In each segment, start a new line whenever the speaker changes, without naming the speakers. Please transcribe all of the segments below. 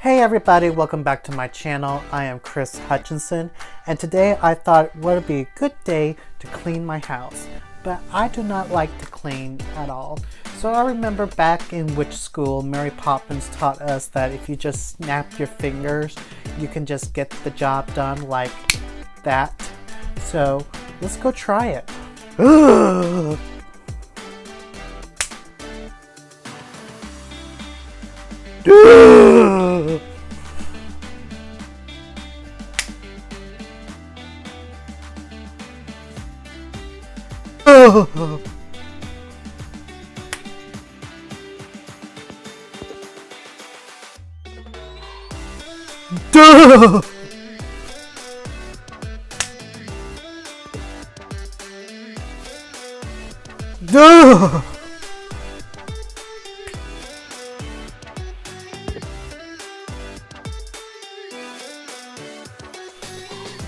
Hey everybody, welcome back to my channel. I am Chris Hutchinson, and today I thought it would be a good day to clean my house. But I do not like to clean at all. So I remember back in witch school, Marry Poppins taught us that if you just snap your fingers, you can just get the job done like that. So let's go try it. Ugh. Duh! Duh! Duh! Duh!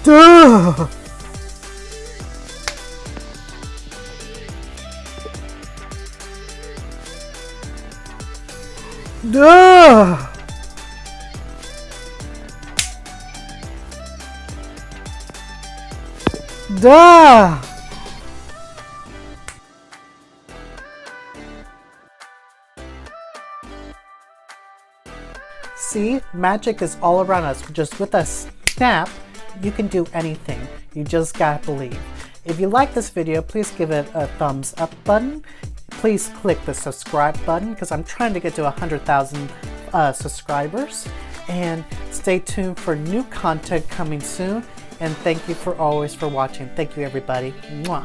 Duh! Duh! Duh! See, magic is all around us. Just with a snap, you can do anything. You just gotta believe. If you like this video, please give it a thumbs up button. Please click the subscribe button because I'm trying to get to 100,000 subscribers. And stay tuned for new content coming soon. And thank you for always for watching. Thank you everybody. Mwah.